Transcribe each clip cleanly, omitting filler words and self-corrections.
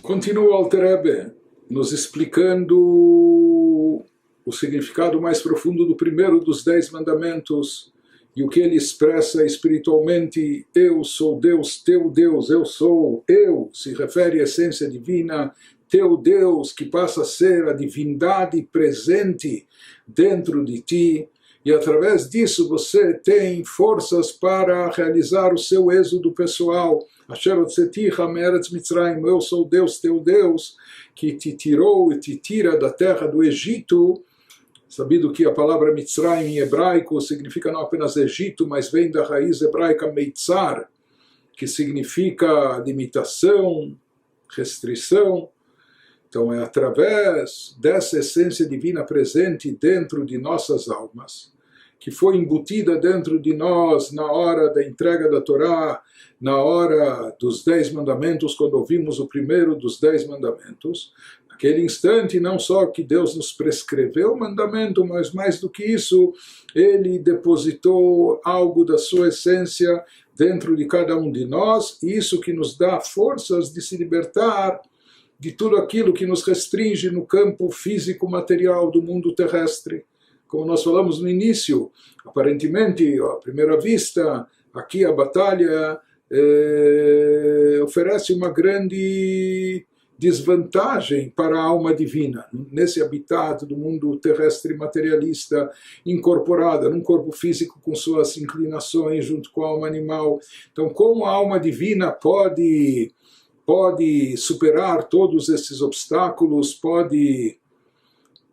Continua o Alter Rebbe nos explicando o significado mais profundo do primeiro dos 10 mandamentos e o que ele expressa espiritualmente. Eu sou Deus, teu Deus, eu sou, eu, se refere à essência divina, teu Deus, que passa a ser a divindade presente dentro de ti, e através disso você tem forças para realizar o seu êxodo pessoal. Asher hotzeticha me'eretz Mitzrayim, eu sou Deus, teu Deus, que te tirou e te tira da terra do Egito. Sabido que a palavra Mitzrayim em hebraico significa não apenas Egito, mas vem da raiz hebraica Meitzar, que significa limitação, restrição. Então é através dessa essência divina presente dentro de nossas almas, que foi embutida dentro de nós na hora da entrega da Torá, na hora dos 10 mandamentos, quando ouvimos o primeiro dos 10 mandamentos. Naquele instante, não só que Deus nos prescreveu o mandamento, mas mais do que isso, Ele depositou algo da sua essência dentro de cada um de nós, e isso que nos dá forças de se libertar de tudo aquilo que nos restringe no campo físico-material do mundo terrestre. Como nós falamos no início, aparentemente, à primeira vista, aqui a batalha oferece uma grande desvantagem para a alma divina, nesse habitat do mundo terrestre materialista, incorporada num corpo físico com suas inclinações junto com a alma animal. Então, como a alma divina pode superar todos esses obstáculos, pode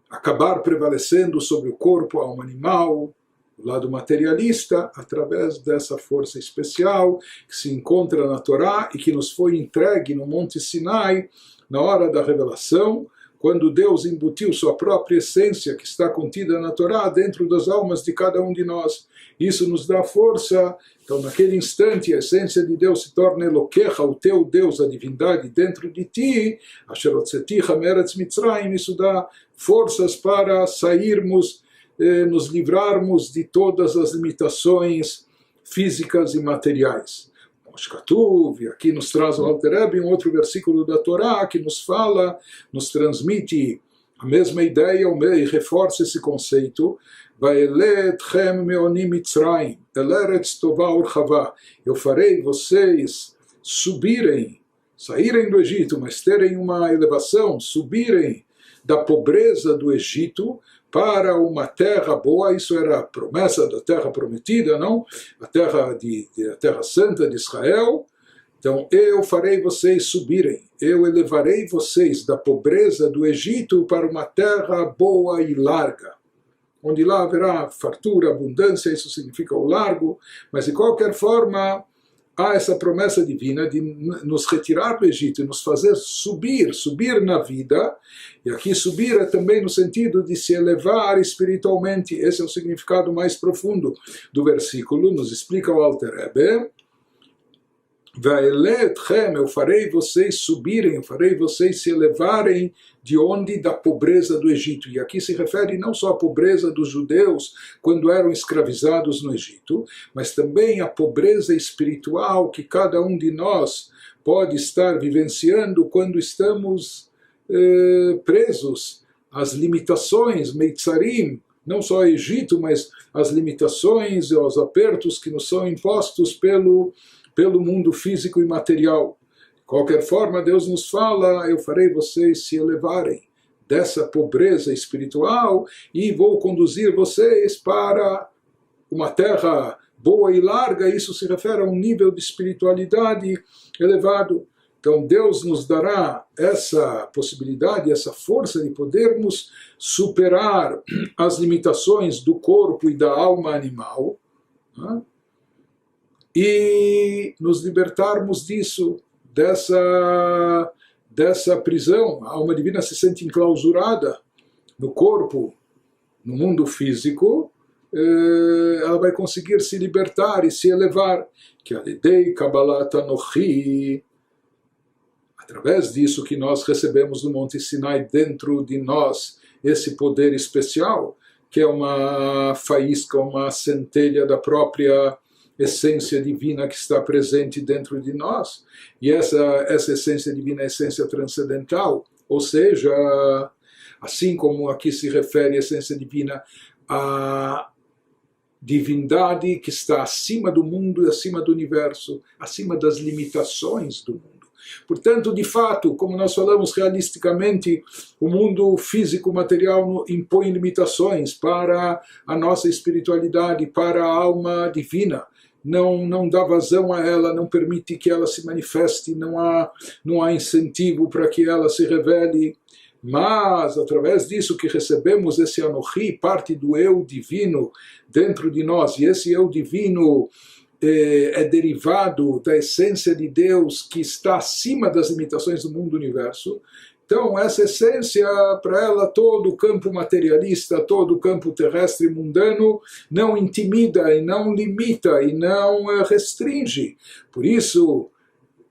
acabar prevalecendo sobre o corpo, a alma animal, o lado materialista, através dessa força especial que se encontra na Torá e que nos foi entregue no Monte Sinai na hora da revelação, quando Deus embutiu sua própria essência que está contida na Torá dentro das almas de cada um de nós. Isso nos dá força. Então, naquele instante, a essência de Deus se torna Eloquecha, o teu Deus, a divindade dentro de ti. Asher hotzeticha me'eretz Mitzrayim, isso dá forças para sairmos, nos livrarmos de todas as limitações físicas e materiais. Shkatuv, aqui nos traz o Alter Rebbe um outro versículo da Torá que nos fala, nos transmite a mesma ideia e reforça esse conceito. Eu farei vocês subirem, saírem do Egito, mas terem uma elevação, subirem da pobreza do Egito para uma terra boa. Isso era a promessa da terra prometida, não? A terra santa de Israel. Então, eu farei vocês subirem, eu elevarei vocês da pobreza do Egito para uma terra boa e larga, onde lá haverá fartura, abundância. Isso significa o largo, mas de qualquer forma há essa promessa divina de nos retirar do Egito e nos fazer subir na vida. E aqui subir é também no sentido de se elevar espiritualmente. Esse é o significado mais profundo do versículo. Nos explica o Alter Rebbe. Eu farei vocês subirem, eu farei vocês se elevarem de onde? Da pobreza do Egito. E aqui se refere não só à pobreza dos judeus quando eram escravizados no Egito, mas também à pobreza espiritual que cada um de nós pode estar vivenciando quando estamos presos às limitações, meitzarim, não só ao Egito, mas às limitações e aos apertos que nos são impostos pelo mundo físico e material. De qualquer forma, Deus nos fala, eu farei vocês se elevarem dessa pobreza espiritual e vou conduzir vocês para uma terra boa e larga. Isso se refere a um nível de espiritualidade elevado. Então Deus nos dará essa possibilidade, essa força de podermos superar as limitações do corpo e da alma animal, né? E nos libertarmos disso, dessa prisão. A alma divina se sente enclausurada no corpo, no mundo físico, ela vai conseguir se libertar e se elevar. Que alidei Kabbalat Anochi, através disso que nós recebemos no Monte Sinai dentro de nós, esse poder especial, que é uma faísca, uma centelha da própria essência divina que está presente dentro de nós, e essa essência divina é a essência transcendental, ou seja, assim como aqui se refere a essência divina, a divindade que está acima do mundo e acima do universo, acima das limitações do mundo. Portanto, de fato, como nós falamos realisticamente, o mundo físico material impõe limitações para a nossa espiritualidade, para a alma divina. Não dá vazão a ela, não permite que ela se manifeste, não há incentivo para que ela se revele. Mas, através disso que recebemos esse Anohi, parte do eu divino dentro de nós, e esse eu divino é derivado da essência de Deus que está acima das limitações do mundo universo. Então, essa essência, para ela, todo o campo materialista, todo o campo terrestre mundano, não intimida e não limita e não restringe. Por isso,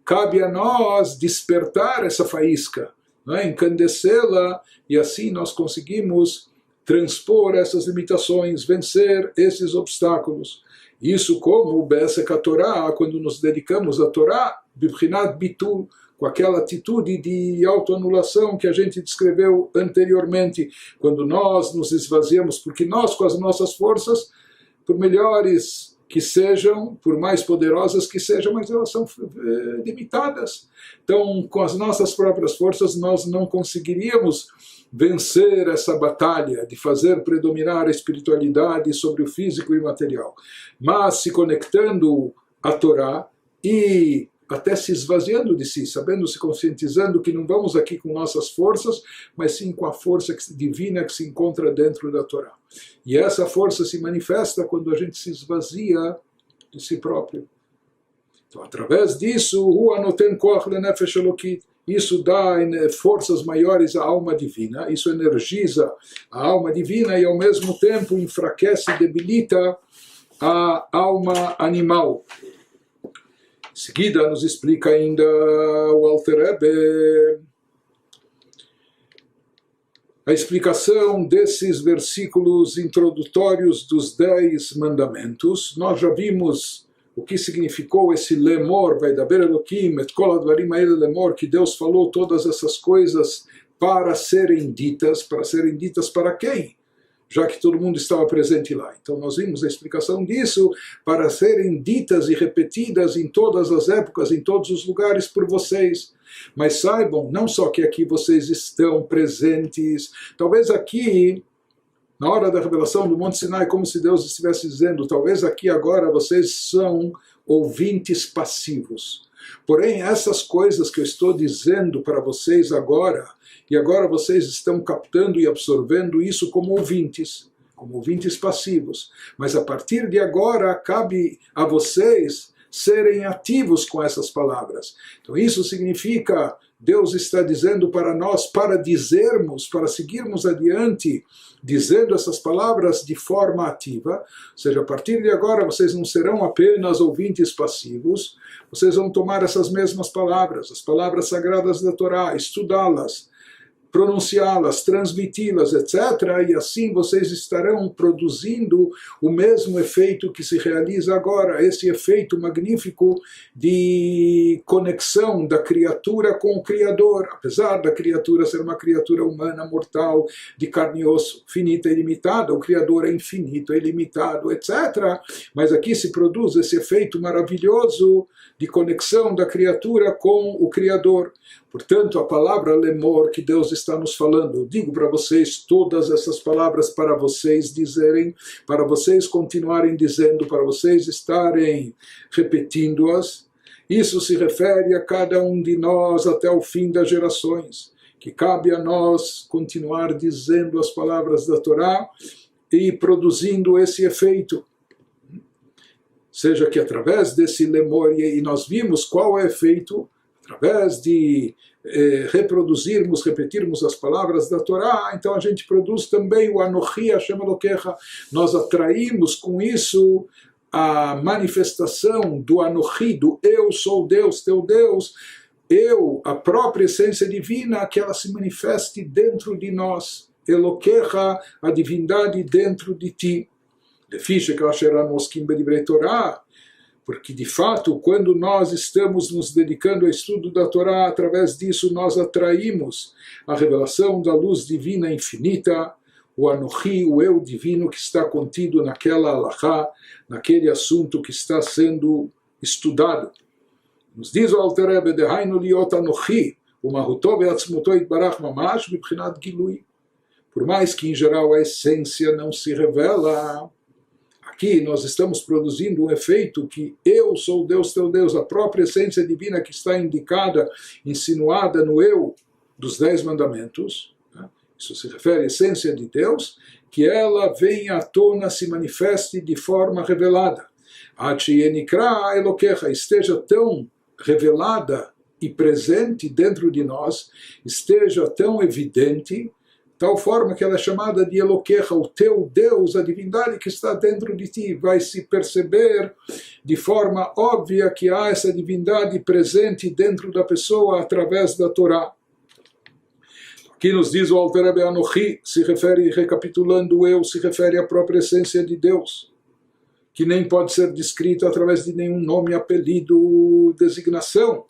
cabe a nós despertar essa faísca, encandecê-la, e assim nós conseguimos transpor essas limitações, vencer esses obstáculos. Isso como o Be'esek HaTorah, quando nos dedicamos à Torá, Bibchinat Bitul, com aquela atitude de autoanulação que a gente descreveu anteriormente, quando nós nos esvaziamos, porque nós, com as nossas forças, por melhores que sejam, por mais poderosas que sejam, mas elas são limitadas. Então, com as nossas próprias forças, nós não conseguiríamos vencer essa batalha de fazer predominar a espiritualidade sobre o físico e material. Mas se conectando à Torá e até se esvaziando de si, sabendo, se conscientizando que não vamos aqui com nossas forças, mas sim com a força divina que se encontra dentro da Torá. E essa força se manifesta quando a gente se esvazia de si próprio. Então, através disso, isso dá forças maiores à alma divina, isso energiza a alma divina e ao mesmo tempo enfraquece e debilita a alma animal. Em seguida nos explica ainda o Alter Rebbe a explicação desses versículos introdutórios dos 10 mandamentos. Nós já vimos o que significou esse lemor, Vaidaber Elokim, et kol advarim haele lemor, que Deus falou todas essas coisas para serem ditas para quem? Já que todo mundo estava presente lá. Então nós vimos a explicação disso, para serem ditas e repetidas em todas as épocas, em todos os lugares por vocês. Mas saibam, não só que aqui vocês estão presentes, talvez aqui, na hora da revelação do Monte Sinai, como se Deus estivesse dizendo, talvez aqui agora vocês são ouvintes passivos. Porém, essas coisas que eu estou dizendo para vocês agora, e agora vocês estão captando e absorvendo isso como ouvintes passivos. Mas a partir de agora, cabe a vocês serem ativos com essas palavras. Então isso significa, Deus está dizendo para nós, para dizermos, para seguirmos adiante, dizendo essas palavras de forma ativa, ou seja, a partir de agora vocês não serão apenas ouvintes passivos, vocês vão tomar essas mesmas palavras, as palavras sagradas da Torá, estudá-las, pronunciá-las, transmiti-las, etc. E assim vocês estarão produzindo o mesmo efeito que se realiza agora, esse efeito magnífico de conexão da criatura com o Criador, apesar da criatura ser uma criatura humana, mortal, de carne e osso, finita e limitada, o Criador é infinito, é ilimitado, etc. Mas aqui se produz esse efeito maravilhoso de conexão da criatura com o Criador. Portanto, a palavra lemor que Deus está nos falando, eu digo para vocês todas essas palavras para vocês dizerem, para vocês continuarem dizendo, para vocês estarem repetindo-as. Isso se refere a cada um de nós até o fim das gerações, que cabe a nós continuar dizendo as palavras da Torá e produzindo esse efeito. Seja que através desse lemor, e nós vimos qual é o efeito, através de repetirmos as palavras da Torá, então a gente produz também o Anochi Hashem Elokecha. Nós atraímos com isso a manifestação do Anochi, do eu sou Deus, teu Deus, eu, a própria essência divina, que ela se manifeste dentro de nós. Elokecha, a divindade dentro de ti. לפי שכאשר אנו עוסקים בדברי תורה, porque de fato, quando nós estamos nos dedicando ao estudo da Torá, através disso nós atraímos a revelação da luz divina infinita, o Anohi, o eu divino que está contido naquela alahá, naquele assunto que está sendo estudado. Nos diz o Alter Rebbe, Dehainu liot Anohi, o Mahuto be'atzmuto itbarach mamash bibchinat gilui. Por mais que em geral a essência não se revela, aqui nós estamos produzindo um efeito que eu sou Deus teu Deus, a própria essência divina que está indicada, insinuada no eu dos 10 mandamentos, né? Isso se refere à essência de Deus, que ela venha à tona, se manifeste de forma revelada. Achiyenikra Elokecha, esteja tão revelada e presente dentro de nós, esteja tão evidente, tal forma que ela é chamada de Elokecha, o teu Deus, a divindade que está dentro de ti. Vai se perceber de forma óbvia que há essa divindade presente dentro da pessoa através da Torá. Aqui nos diz o Alter Rebbe, Anohi se refere, recapitulando o eu, se refere à própria essência de Deus, que nem pode ser descrita através de nenhum nome, apelido, designação.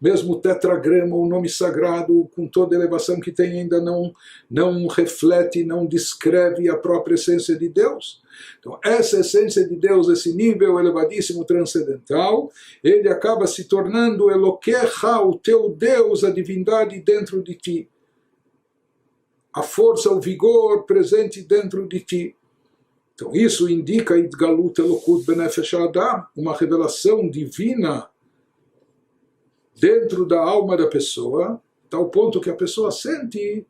Mesmo o tetragrama, o nome sagrado, com toda a elevação que tem, ainda não reflete, não descreve a própria essência de Deus. Então, essa essência de Deus, esse nível elevadíssimo transcendental, ele acaba se tornando Elokecha, o teu Deus, a divindade dentro de ti. A força, o vigor presente dentro de ti. Então, isso indica Itgalut Elokut Benefesh Adam, uma revelação divina dentro da alma da pessoa, tal ponto que a pessoa sente,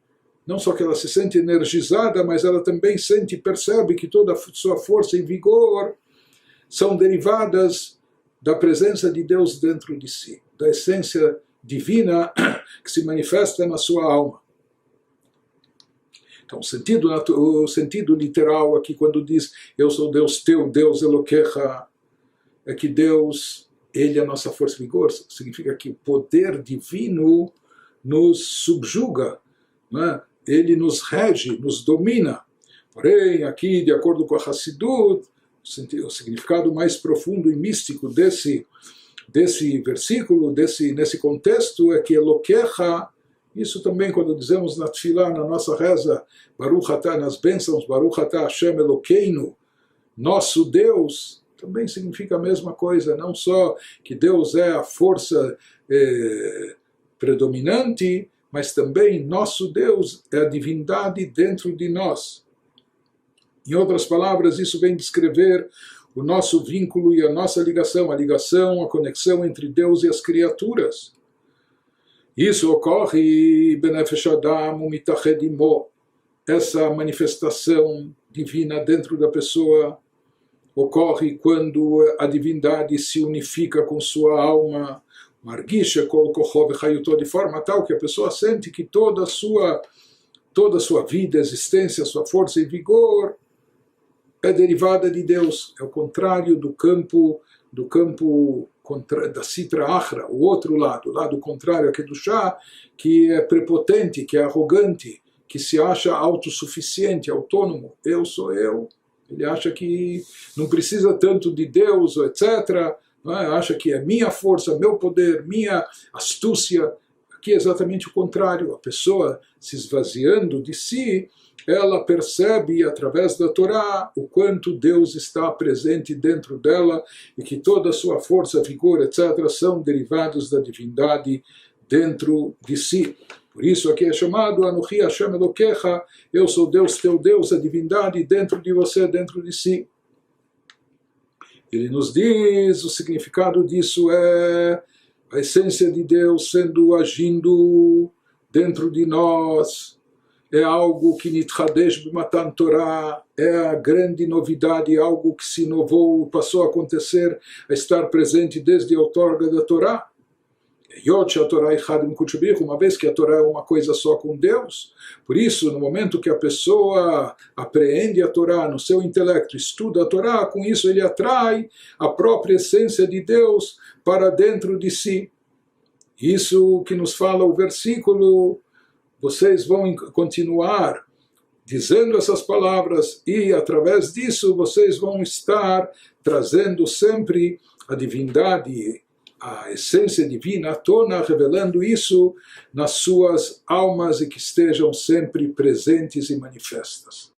não só que ela se sente energizada, mas ela também sente e percebe que toda a sua força e vigor são derivadas da presença de Deus dentro de si, da essência divina que se manifesta na sua alma. Então, o sentido literal aqui, quando diz eu sou Deus teu, Deus Elokecha, é que Deus, ele é a nossa força e vigor, significa que o poder divino nos subjuga, né? Ele nos rege, nos domina. Porém, aqui, de acordo com a Hassidut, o significado mais profundo e místico desse versículo, nesse contexto, é que Elokecha, isso também quando dizemos na Tfilá, na nossa reza, Baruch Atah, nas bênçãos, Baruch Atah Hashem Elokeinu, nosso Deus, também significa a mesma coisa, não só que Deus é a força predominante, mas também nosso Deus é a divindade dentro de nós. Em outras palavras, isso vem descrever o nosso vínculo e a nossa ligação, a conexão entre Deus e as criaturas. Isso ocorre, Benefesh Adam Mitached Imo, essa manifestação divina dentro da pessoa ocorre quando a divindade se unifica com sua alma, Margisha Kol Kocho V'Chayuto, de forma tal que a pessoa sente que toda a sua vida, existência, sua força e vigor é derivada de Deus. É o contrário do campo da Sitra Achra, o outro lado, o lado contrário a Kedushá, que é prepotente, que é arrogante, que se acha autossuficiente, autônomo. Eu sou eu. Ele acha que não precisa tanto de Deus, etc. Não é? Acha que é minha força, meu poder, minha astúcia. Aqui é exatamente o contrário. A pessoa se esvaziando de si, ela percebe através da Torá o quanto Deus está presente dentro dela e que toda a sua força, vigor, etc. são derivados da divindade dentro de si. Por isso aqui é chamado Anohi Hashem Elokecha, eu sou Deus teu Deus, a divindade dentro de você, dentro de si. Ele nos diz, o significado disso é a essência de Deus agindo dentro de nós. É algo que Nitchadesh b'matan Torah, é a grande novidade, algo que se inovou, passou a acontecer, a estar presente desde a outorga da Torá. Uma vez que a Torá é uma coisa só com Deus, por isso, no momento que a pessoa apreende a Torá no seu intelecto, estuda a Torá, com isso ele atrai a própria essência de Deus para dentro de si. Isso que nos fala o versículo, vocês vão continuar dizendo essas palavras e, através disso, vocês vão estar trazendo sempre a divindade, a essência divina à tona, revelando isso nas suas almas e que estejam sempre presentes e manifestas.